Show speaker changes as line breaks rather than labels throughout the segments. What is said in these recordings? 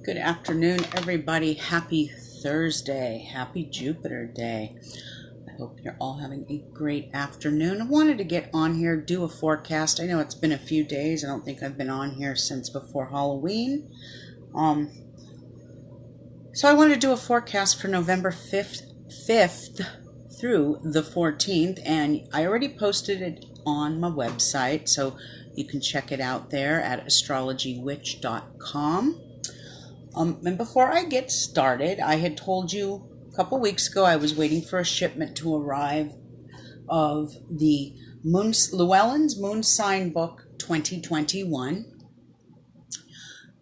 Good afternoon, everybody. Happy Thursday. Happy Jupiter Day. I hope you're all having a great afternoon. I wanted to get on here, do a forecast. I know it's been a few days. I don't think I've been on here since before Halloween. So I wanted to do a forecast for November 5th through the 14th, and I already posted it on my website, so you can check it out there at astrologywitch.com. And before I get started, I had told you a couple weeks ago I was waiting for a shipment to arrive of the Llewellyn's Moon Sign Book 2021. As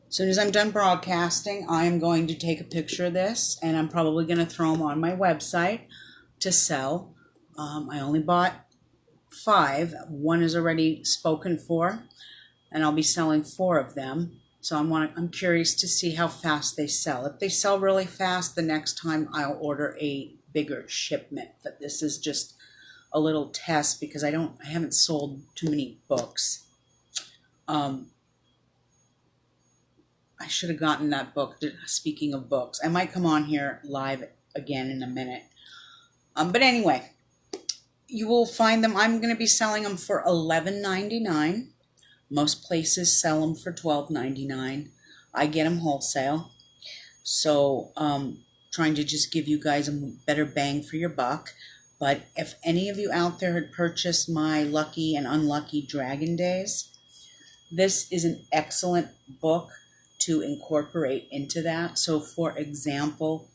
soon as I'm done broadcasting, I am going to take a picture of this, and I'm probably going to throw them on my website to sell. I only bought 5. One is already spoken for, and I'll be selling 4 of them. So I'm curious to see how fast they sell. If they sell really fast, the next time I'll order a bigger shipment. But this is just a little test because I haven't sold too many books. I should have gotten that book. Speaking of books, I might come on here live again in a minute. But anyway, you will find them. I'm going to be selling them for $11.99. Most places sell them for $12.99. I get them wholesale. So trying to just give you guys a better bang for your buck. But if any of you out there had purchased my Lucky and Unlucky Dragon Days, this is an excellent book to incorporate into that. So for example,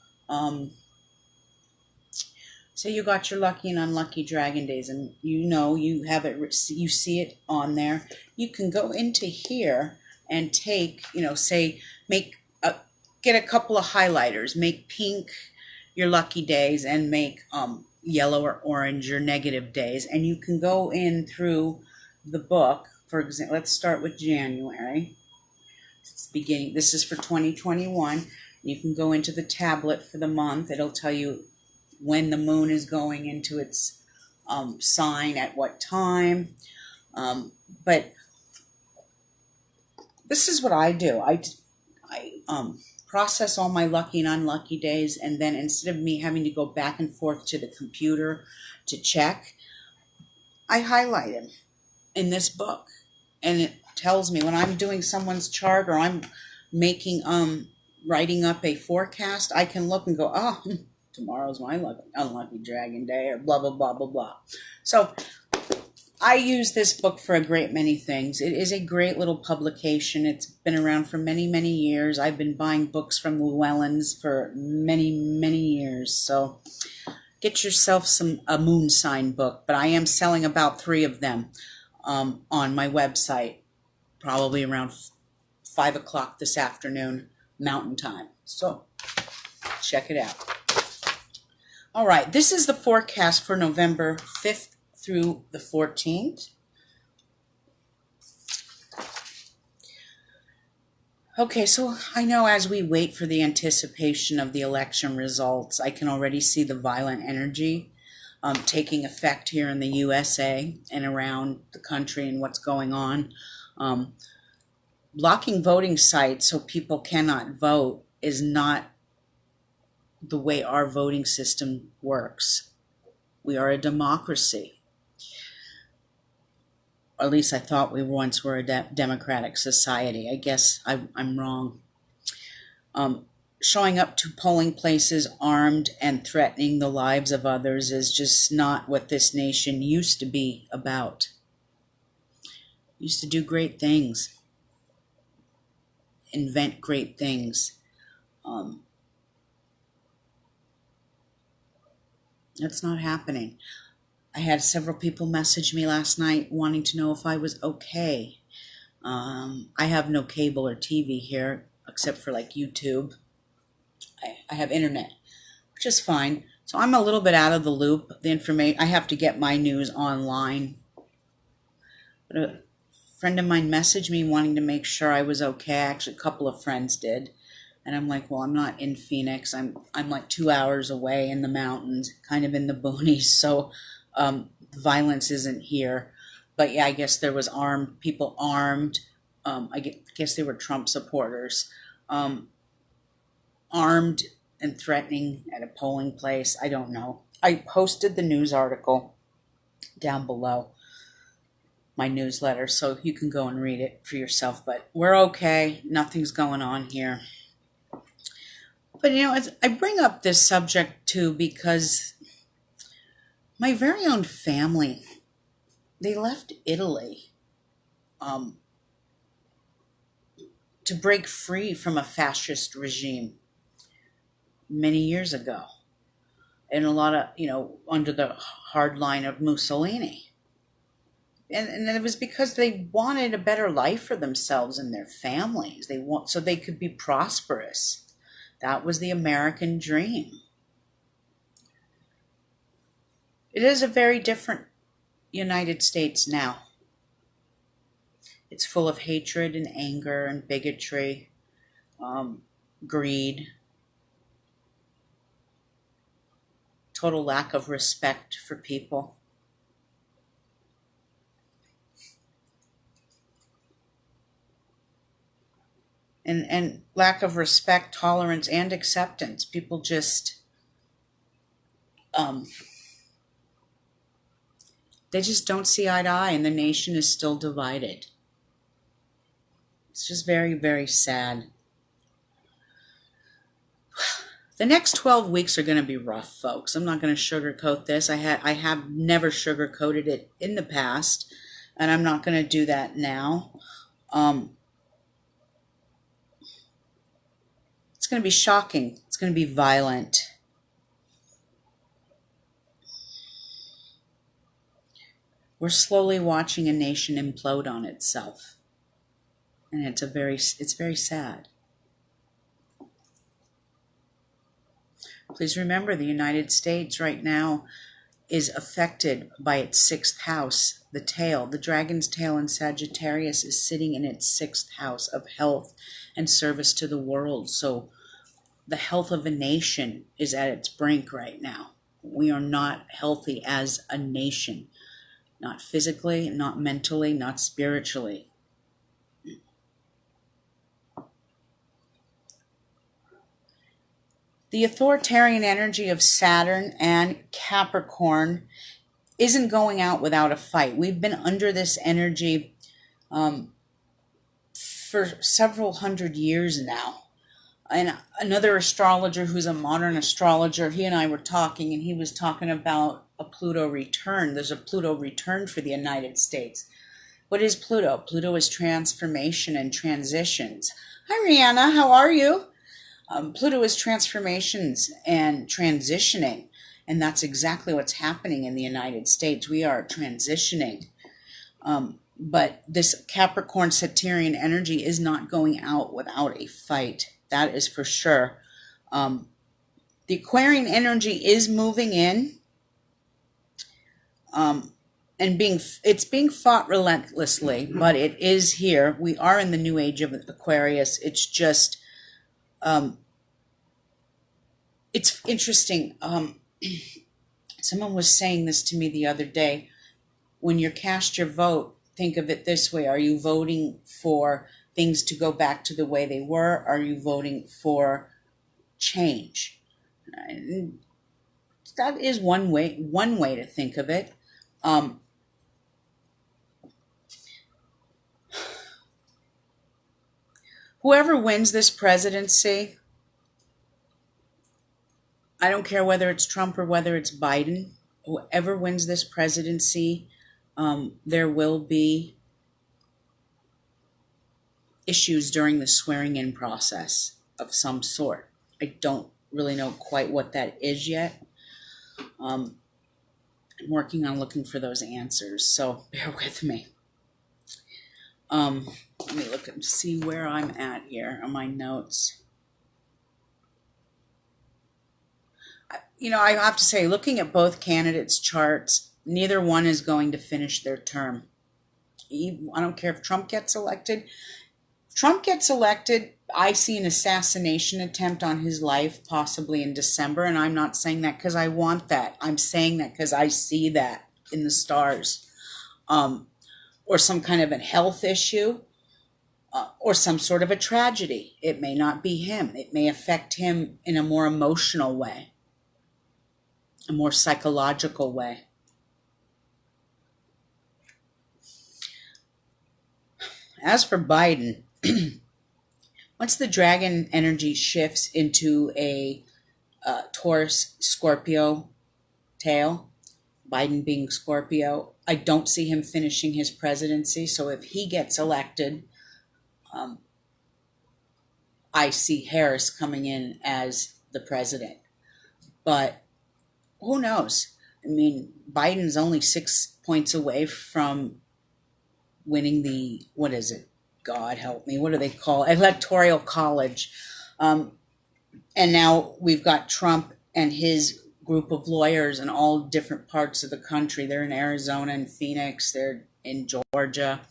say you got your Lucky and Unlucky Dragon Days, and you have it, you see it on there. You can go into here and take, say, get a couple of highlighters, make pink your lucky days, and make yellow or orange your negative days. And you can go in through the book. For example, let's start with January. It's the beginning. This is for 2021. You can go into the tablet for the month. It'll tell you when the moon is going into its sign at what time. But this is what I do. I process all my lucky and unlucky days, and then instead of me having to go back and forth to the computer to check, I highlight them in this book. And it tells me when I'm doing someone's chart or I'm making writing up a forecast, I can look and go, oh, tomorrow's my unlucky dragon day, or blah, blah, blah, blah, blah. So I use this book for a great many things. It is a great little publication. It's been around for many, many years. I've been buying books from Llewellyn's for many, many years. So get yourself a moon sign book. But I am selling about 3 of them on my website, probably around 5 o'clock this afternoon, Mountain Time. So check it out. All right, this is the forecast for November 5th through the 14th. Okay, so I know as we wait for the anticipation of the election results, I can already see the violent energy taking effect here in the USA and around the country and what's going on. Blocking voting sites so people cannot vote is not the way our voting system works. We are a democracy. Or at least I thought we once were a democratic society. I guess I'm wrong. Showing up to polling places armed and threatening the lives of others is just not what this nation used to be about. Used to do great things. Invent great things. That's not happening. I had several people message me last night wanting to know if I was okay. I have no cable or TV here except for like YouTube. I have internet, which is fine. So I'm a little bit out of the loop. The information, I have to get my news online. But a friend of mine messaged me wanting to make sure I was okay. Actually, a couple of friends did. And I'm like, well, I'm not in Phoenix. I'm like 2 hours away in the mountains, kind of in the boonies. So violence isn't here. But yeah, I guess there was people armed. I guess they were Trump supporters. armed and threatening at a polling place. I don't know. I posted the news article down below my newsletter, so you can go and read it for yourself. But we're okay. Nothing's going on here. But I bring up this subject too because my very own family, they left Italy to break free from a fascist regime many years ago. And a lot of, under the hard line of Mussolini. And it was because they wanted a better life for themselves and their families. So they could be prosperous. That was the American dream. It is a very different United States now. It's full of hatred and anger and bigotry, greed, total lack of respect for people. And lack of respect, tolerance, and acceptance. People just, they just don't see eye to eye, and the nation is still divided. It's just very, very sad. The next 12 weeks are going to be rough, folks. I'm not going to sugarcoat this. I have never sugarcoated it in the past, and I'm not going to do that now. It's going to be shocking. It's going to be violent. We're slowly watching a nation implode on itself. And it's very sad. Please remember, the United States right now is affected by its sixth house, the tail. The dragon's tail in Sagittarius is sitting in its sixth house of health and service to the world. So the health of a nation is at its brink right now. We are not healthy as a nation. Not physically, not mentally, not spiritually. The authoritarian energy of Saturn and Capricorn isn't going out without a fight. We've been under this energy for several hundred years now. And another astrologer who's a modern astrologer, he and I were talking, and he was talking about a Pluto return. There's a Pluto return for the United States. What is Pluto? Pluto is transformation and transitions. Hi, Rihanna. How are you? Pluto is transformations and transitioning, and that's exactly what's happening in the United States. We are transitioning, but this Capricorn Saturnian energy is not going out without a fight. That is for sure. The Aquarian energy is moving in, and it's being fought relentlessly, but it is here. We are in the new age of Aquarius. It's just it's interesting. Someone was saying this to me the other day. When you cast your vote, think of it this way. Are you voting for things to go back to the way they were? Are you voting for change? And that is one way to think of it. Whoever wins this presidency, I don't care whether it's Trump or whether it's Biden, whoever wins this presidency, there will be issues during the swearing-in process of some sort. I don't really know quite what that is yet. I'm working on looking for those answers, so bear with me. Let me look and see where I'm at here on my notes. I have to say, looking at both candidates' charts, neither one is going to finish their term. I don't care if Trump gets elected. If Trump gets elected, I see an assassination attempt on his life, possibly in December, and I'm not saying that because I want that. I'm saying that because I see that in the stars. Or some kind of a health issue. or some sort of a tragedy. It may not be him. It may affect him in a more emotional way, a more psychological way. As for Biden, once the dragon energy shifts into a Taurus Scorpio tail, Biden being Scorpio, I don't see him finishing his presidency. So if he gets elected, I see Harris coming in as the president. But who knows? I mean, Biden's only 6 points away from winning the, what is it? God help me. What do they call it? Electoral college? And now we've got Trump and his group of lawyers in all different parts of the country. They're in Arizona and Phoenix. They're in Georgia.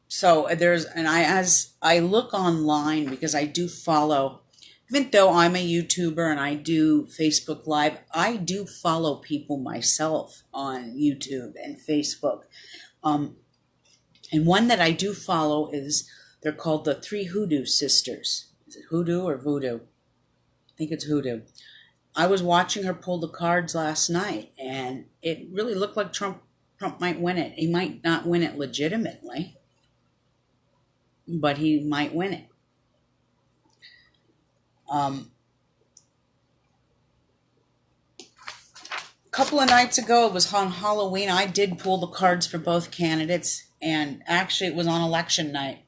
So there's, and as I look online, because I do follow, even though I'm a YouTuber and I do Facebook Live, I do follow people myself on YouTube and Facebook. And one that I do follow is, they're called the Three Hoodoo Sisters. Is it Hoodoo or Voodoo? I think it's Hoodoo. I was watching her pull the cards last night, and it really looked like Trump might win it. He might not win it legitimately, but he might win it. A couple of nights ago, it was on Halloween, I did pull the cards for both candidates, and actually it was on election night.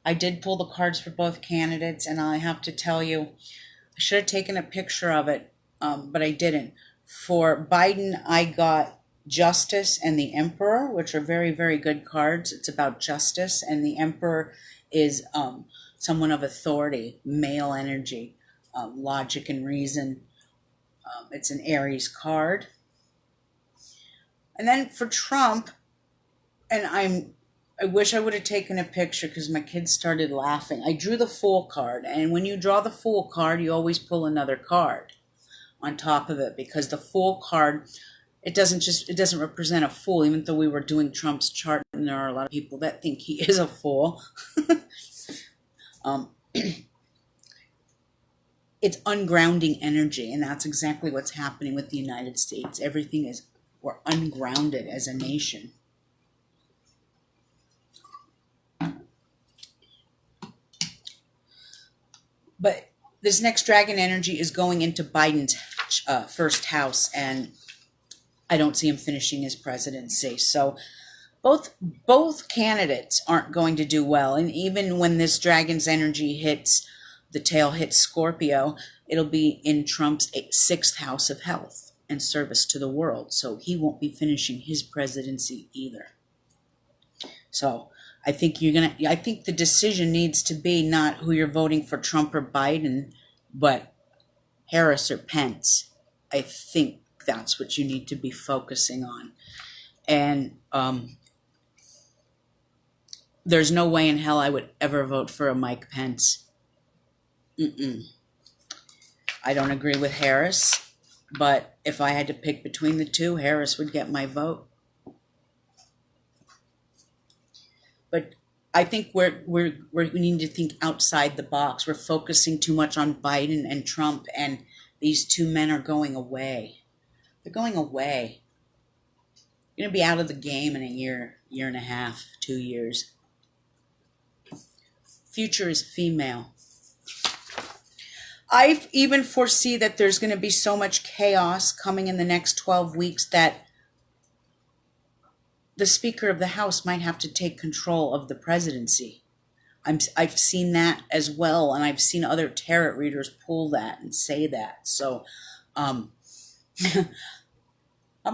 I did pull the cards for both candidates, and I have to tell you, I should have taken a picture of it, but I didn't. For Biden, I got Justice and the Emperor, which are very, very good cards. It's about justice, and the Emperor is someone of authority, male energy, logic and reason. It's an Aries card. And then for Trump, and I wish I would have taken a picture because my kids started laughing. I drew the Fool card, and when you draw the Fool card, you always pull another card on top of it, because the Fool card, it doesn't represent a fool, even though we were doing Trump's chart, and there are a lot of people that think he is a fool. It's ungrounding energy, and that's exactly what's happening with the United States. We're ungrounded as a nation. But this next dragon energy is going into Biden's first house, and I don't see him finishing his presidency. So both candidates aren't going to do well. And even when this dragon's energy hits, the tail hits Scorpio, it'll be in Trump's sixth house of health and service to the world. So he won't be finishing his presidency either. So I think the decision needs to be not who you're voting for, Trump or Biden, but Harris or Pence. I think that's what you need to be focusing on. And there's no way in hell I would ever vote for a Mike Pence. I don't agree with Harris, but if I had to pick between the two, Harris would get my vote. But I think we need to think outside the box. We're focusing too much on Biden and Trump, and these two men are going away. They're going away. You're going to be out of the game in a year and a half, 2 years. Future is female. I even foresee that there's going to be so much chaos coming in the next 12 weeks that the Speaker of the House might have to take control of the presidency. I've seen that as well, and I've seen other tarot readers pull that and say that. So I'm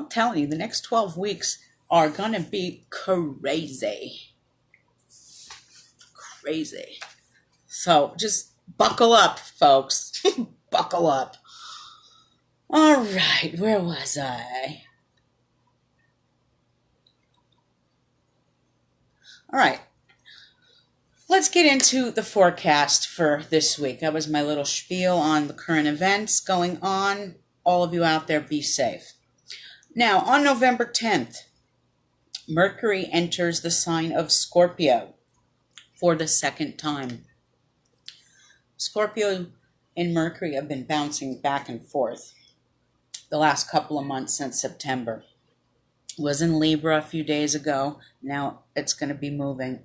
telling you, the next 12 weeks are going to be crazy. Crazy. So just buckle up, folks. Buckle up. All right, where was I? All right, let's get into the forecast for this week. That was my little spiel on the current events going on. All of you out there, be safe. Now, on November 10th, Mercury enters the sign of Scorpio. for the second time. Scorpio and Mercury have been bouncing back and forth the last couple of months since September. Was in Libra a few days ago. Now it's going to be moving.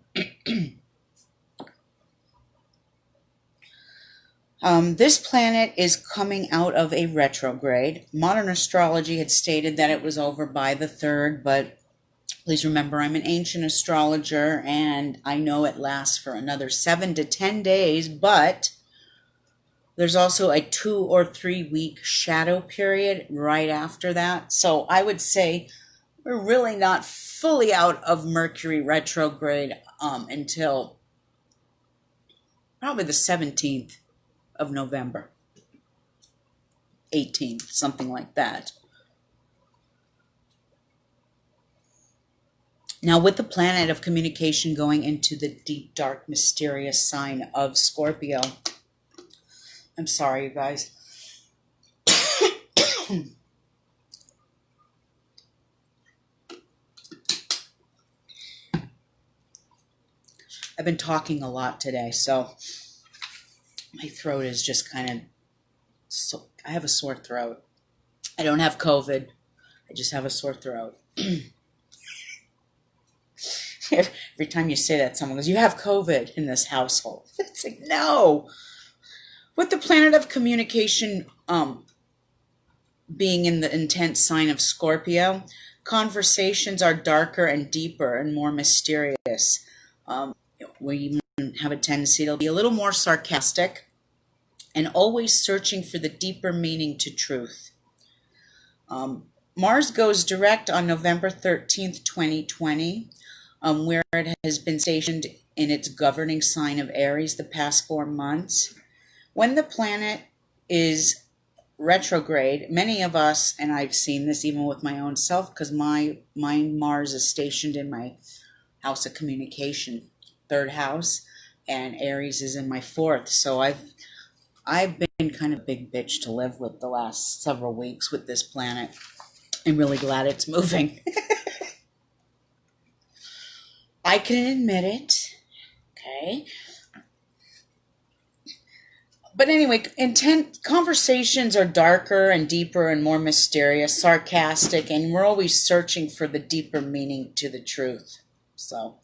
This planet is coming out of a retrograde. Modern astrology had stated that it was over by the 3rd, but please remember I'm an ancient astrologer and I know it lasts for another 7 to 10 days, but there's also a 2 or 3 week shadow period right after that. So I would say we're really not fully out of Mercury retrograde until probably the 17th of November, 18th, something like that. Now, with the planet of communication going into the deep, dark, mysterious sign of Scorpio, I'm sorry, you guys. I've been talking a lot today, so my throat is just kind of, so I have a sore throat. I don't have COVID. I just have a sore throat. Every time you say that, someone goes, "You have COVID in this household." It's like, no. With the planet of communication being in the intense sign of Scorpio, conversations are darker and deeper and more mysterious. We have a tendency to be a little more sarcastic and always searching for the deeper meaning to truth. Mars goes direct on November 13th, 2020, where it has been stationed in its governing sign of Aries the past 4 months. When the planet is retrograde, many of us, and I've seen this even with my own self, because my Mars is stationed in my house of communication, 3rd house, and Aries is in my 4th. So I've been kind of a big bitch to live with the last several weeks with this planet. I'm really glad it's moving. I can admit it. Okay. But anyway, conversations are darker and deeper and more mysterious, sarcastic, and we're always searching for the deeper meaning to the truth. So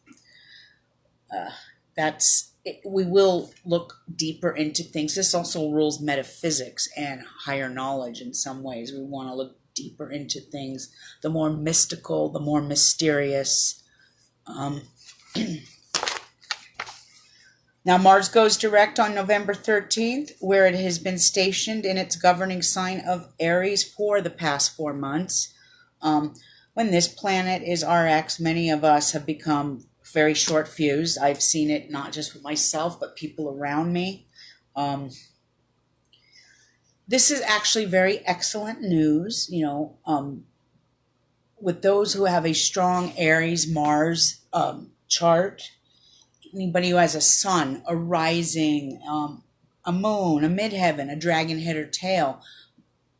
we will look deeper into things. This also rules metaphysics and higher knowledge in some ways. We want to look deeper into things, the more mystical, the more mysterious. Now, Mars goes direct on November 13th, where it has been stationed in its governing sign of Aries for the past 4 months. When this planet is RX, many of us have become very short-fused. I've seen it not just with myself, but people around me. This is actually very excellent news, with those who have a strong Aries Mars chart. Anybody who has a sun, a rising, a moon, a midheaven, a dragon head or tail,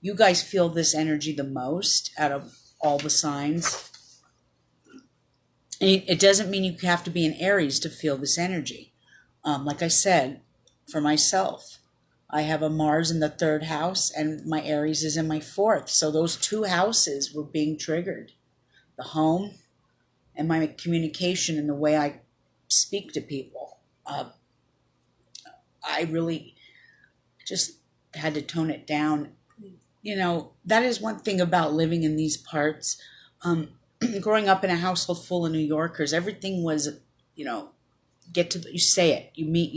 you guys feel this energy the most out of all the signs. And it doesn't mean you have to be an Aries to feel this energy. Like I said, for myself, I have a Mars in the 3rd house and my Aries is in my 4th. So those 2 houses were being triggered. The home and my communication and the way I speak to people. I really just had to tone it down. That is one thing about living in these parts. Growing up in a household full of New Yorkers, everything was, you say it, you meet,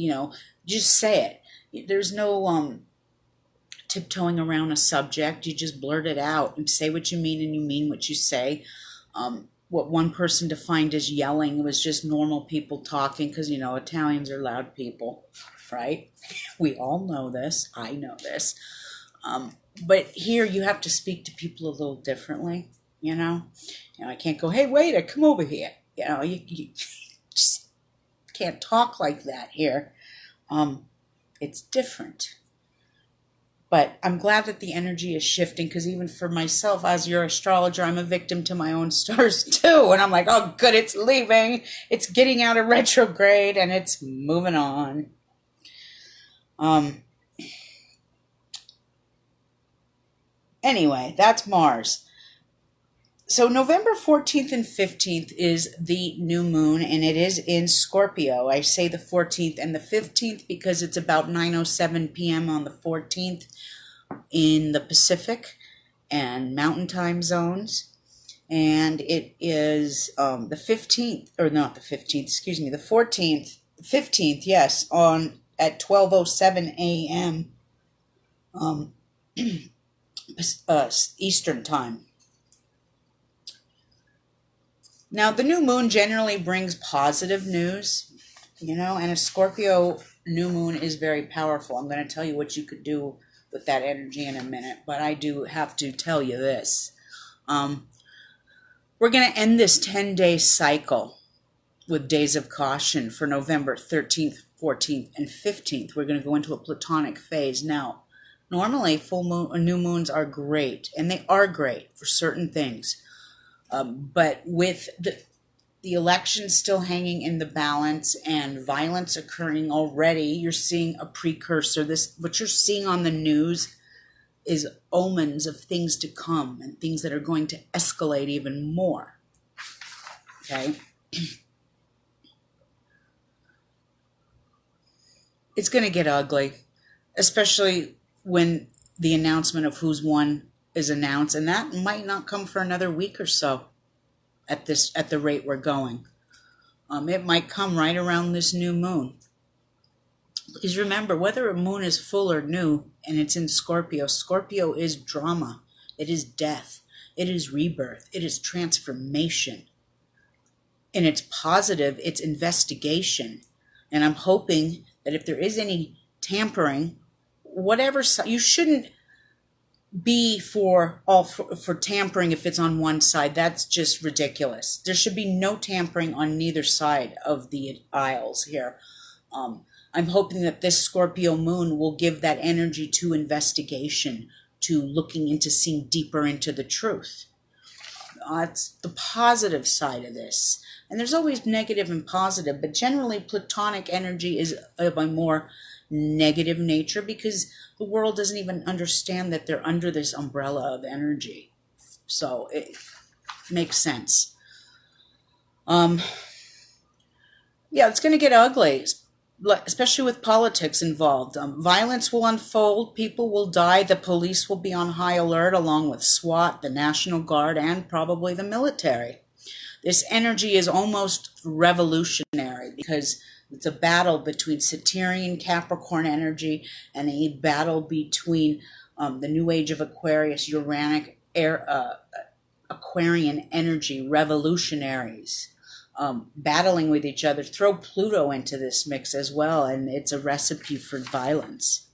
just say it. There's no tiptoeing around a subject. You just blurt it out and say what you mean, and you mean what you say. What one person defined as yelling was just normal people talking, because, Italians are loud people, right? We all know this. I know this. But here you have to speak to people a little differently, I can't go, "Hey, waiter, come over here." You just can't talk like that here. It's different. But I'm glad that the energy is shifting, because even for myself, as your astrologer, I'm a victim to my own stars too. And I'm like, oh, good, it's leaving. It's getting out of retrograde and it's moving on. Anyway, that's Mars. So November 14th and 15th is the new moon, and it is in Scorpio. I say the 14th and the 15th because it's about 9:07 p.m. on the 14th in the Pacific and Mountain time zones. And it is the 15th, or not the 15th, excuse me, the 15th, yes, on at 12:07 a.m. Eastern time. Now, the new moon generally brings positive news, and a Scorpio new moon is very powerful. I'm going to tell you what you could do with that energy in a minute, but I do have to tell you this. We're going to end this 10-day cycle with days of caution for November 13th, 14th, and 15th. We're going to go into a platonic phase. Now, normally full moon or new moons are great, and they are great for certain things. But with the election still hanging in the balance and violence occurring already, you're seeing a precursor. What you're seeing on the news is omens of things to come and things that are going to escalate even more. Okay? It's going to get ugly, especially when the announcement of who's won is announced, and that might not come for another week or so at the rate we're going. It might come right around this new moon. Please remember, whether a moon is full or new and it's in Scorpio, Scorpio is drama. It is death. It is rebirth. It is transformation. And it's positive, it's investigation. And I'm hoping that if there is any tampering, whatever, you shouldn't be for tampering if it's on one side. That's just ridiculous. There should be no tampering on neither side of the aisles here. I'm hoping that this Scorpio moon will give that energy to investigation, to looking into seeing deeper into the truth. It's the positive side of this. And there's always negative and positive, but generally platonic energy is of a more negative nature because the world doesn't even understand that they're under this umbrella of energy. So it makes sense. Yeah, it's going to get ugly, especially with politics involved. Violence will unfold, people will die, the police will be on high alert along with SWAT, the National Guard, and probably the military. This energy is almost revolutionary because it's a battle between Saturnian Capricorn energy and a battle between the New Age of Aquarius, Uranic Aquarian energy, revolutionaries. Battling with each other. Throw Pluto into this mix as well, and it's a recipe for violence.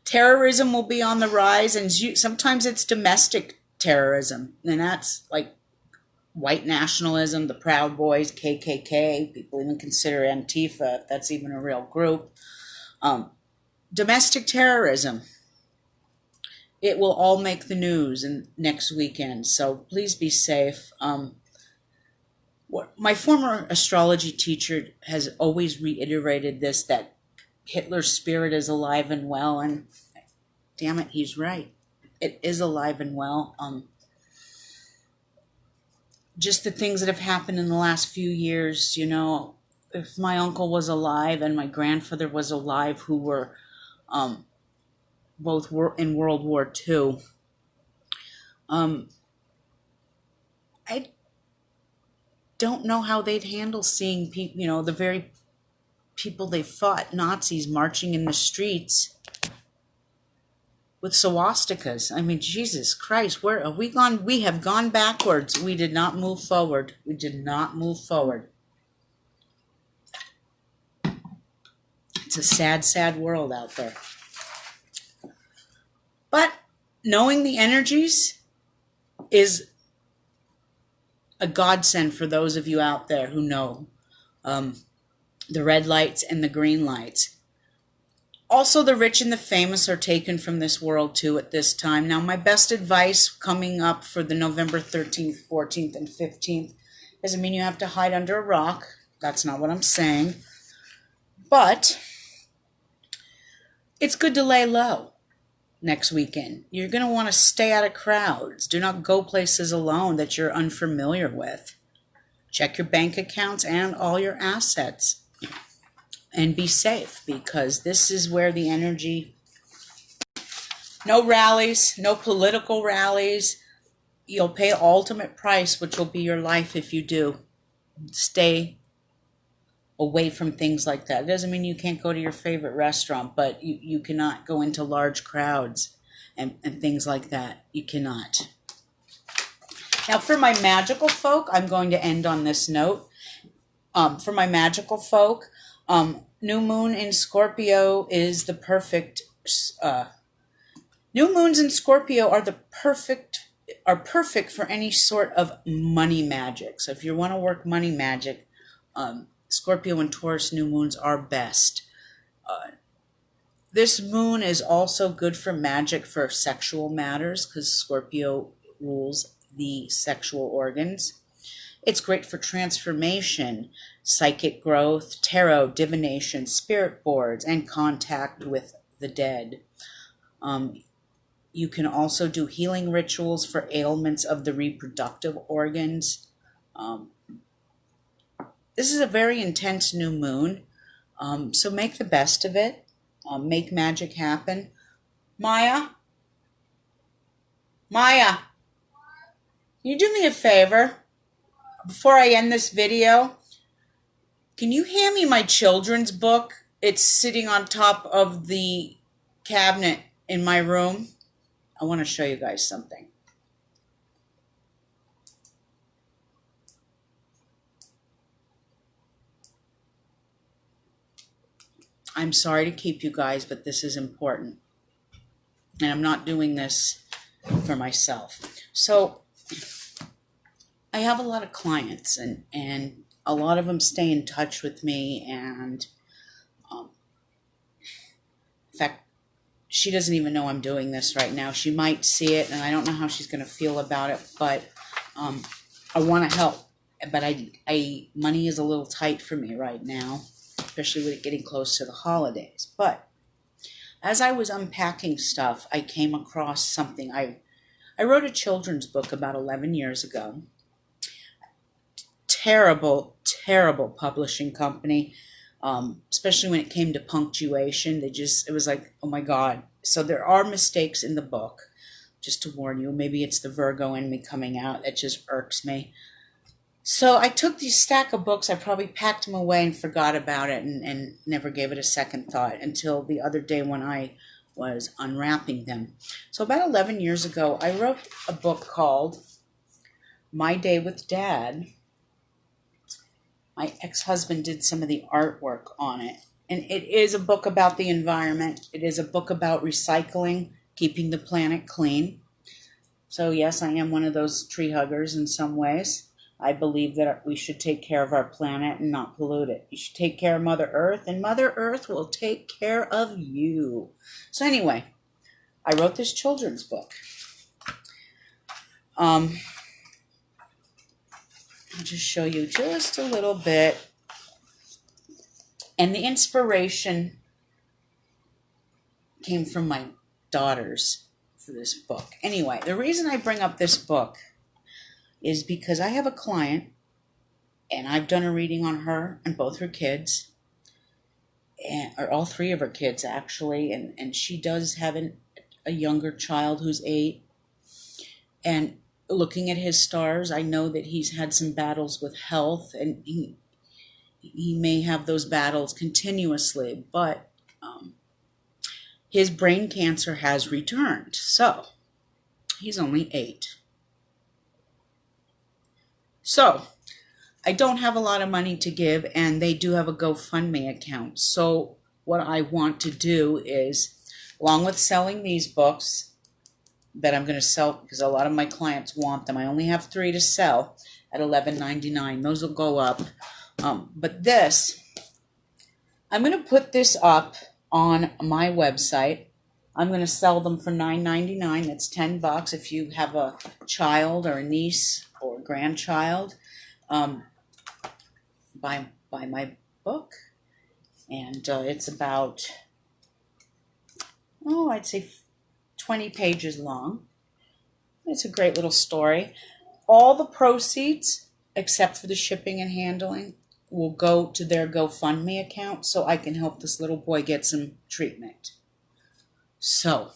Terrorism will be on the rise, and sometimes it's domestic terrorism, and that's like white nationalism, the Proud Boys, KKK. People even consider Antifa, if that's even a real group. Domestic terrorism. It will all make the news next weekend, so please be safe. My former astrology teacher has always reiterated this, that Hitler's spirit is alive and well, and damn it, he's right. It is alive and well. Just the things that have happened in the last few years, if my uncle was alive and my grandfather was alive, who were both in World War II, I don't know how they'd handle seeing people, the very people they fought, Nazis, marching in the streets with swastikas. I mean, Jesus Christ, where have we gone? We have gone backwards. We did not move forward. We did not move forward. It's a sad, sad world out there. But knowing the energies is a godsend for those of you out there who know the red lights and the green lights. Also, the rich and the famous are taken from this world too at this time. Now, my best advice coming up for the November 13th, 14th, and 15th doesn't mean you have to hide under a rock. That's not what I'm saying. But it's good to lay low next weekend. You're going to want to stay out of crowds. Do not go places alone that you're unfamiliar with. Check your bank accounts and all your assets. And be safe, because this is where the energy, no rallies, no political rallies. You'll pay ultimate price, which will be your life if you do. Stay away from things like that. It doesn't mean you can't go to your favorite restaurant, but you cannot go into large crowds and things like that. You cannot. Now, for my magical folk, I'm going to end on this note. For my magical folk, new moon in Scorpio is the perfect. New moons in Scorpio are perfect for any sort of money magic. So if you want to work money magic, Scorpio and Taurus new moons are best. This moon is also good for magic for sexual matters, because Scorpio rules the sexual organs. It's great for transformation, psychic growth, tarot, divination, spirit boards, and contact with the dead. You can also do healing rituals for ailments of the reproductive organs. This is a very intense new moon, so make the best of it. Make magic happen. Maya, can you do me a favor? Before I end this video, can you hand me my children's book? It's sitting on top of the cabinet in my room. I want to show you guys something. I'm sorry to keep you guys, but this is important. And I'm not doing this for myself. So I have a lot of clients, and a lot of them stay in touch with me. And in fact, she doesn't even know I'm doing this right now. She might see it, and I don't know how she's going to feel about it, but I want to help. But money is a little tight for me right now, especially with it getting close to the holidays. But as I was unpacking stuff, I came across something. I wrote a children's book about 11 years ago. Terrible publishing company, especially when it came to punctuation. It was like, oh my God. So there are mistakes in the book, just to warn you. Maybe it's the Virgo in me coming out. That just irks me. So I took these stack of books, I probably packed them away and forgot about it, and never gave it a second thought until the other day when I was unwrapping them. So about 11 years ago, I wrote a book called My Day with Dad. My ex-husband did some of the artwork on it. And it is a book about the environment. It is a book about recycling, keeping the planet clean. So yes, I am one of those tree huggers in some ways. I believe that we should take care of our planet and not pollute it. You should take care of Mother Earth, and Mother Earth will take care of you. So anyway, I wrote this children's book. I'll just show you just a little bit. And the inspiration came from my daughters for this book. Anyway, the reason I bring up this book is because I have a client, and I've done a reading on her and both her kids, or all three of her kids actually, and she does have a younger child who's 8. And looking at his stars, I know that he's had some battles with health, and he may have those battles continuously, but his brain cancer has returned. So he's only 8. So I don't have a lot of money to give, and they do have a GoFundMe account. So what I want to do is, along with selling these books that I'm going to sell, because a lot of my clients want them. I only have 3 to sell at $11.99. Those will go up. But this, I'm going to put this up on my website. I'm going to sell them for $9.99. That's $10 if you have a child or a niece or a grandchild. Buy my book, and it's about, I'd say 20 pages long. It's a great little story. All the proceeds, except for the shipping and handling, will go to their GoFundMe account so I can help this little boy get some treatment. So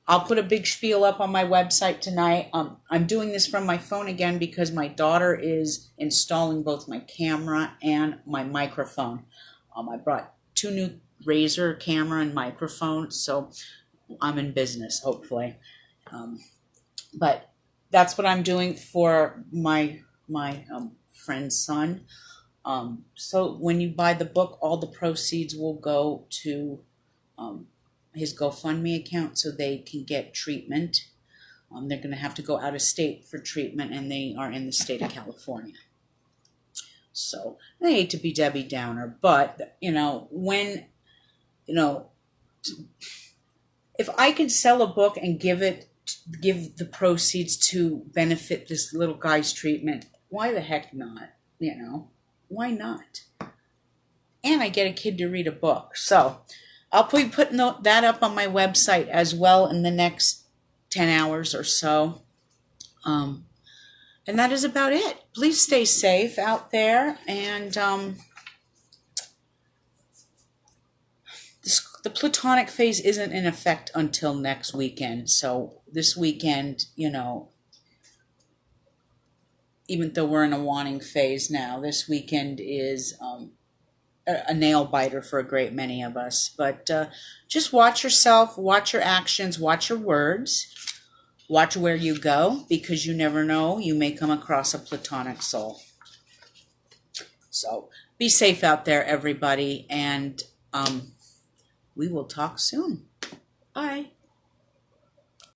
I'll put a big spiel up on my website tonight. I'm doing this from my phone again because my daughter is installing both my camera and my microphone. I brought 2 new Razer camera and microphone, so I'm in business, hopefully. But that's what I'm doing for my friend's son. So when you buy the book, all the proceeds will go to his GoFundMe account so they can get treatment. They're going to have to go out of state for treatment, and they are in the state of California. So I hate to be Debbie Downer, but when if I could sell a book and give the proceeds to benefit this little guy's treatment, why the heck not? Why not? And I get a kid to read a book. So I'll be putting that up on my website as well in the next 10 hours or so. And that is about it. Please stay safe out there. And the platonic phase isn't in effect until next weekend. So this weekend, even though we're in a wanting phase now, this weekend is a nail biter for a great many of us. But just watch yourself, watch your actions, watch your words, watch where you go, because you never know, you may come across a platonic soul. So be safe out there, everybody, and we will talk soon. Bye.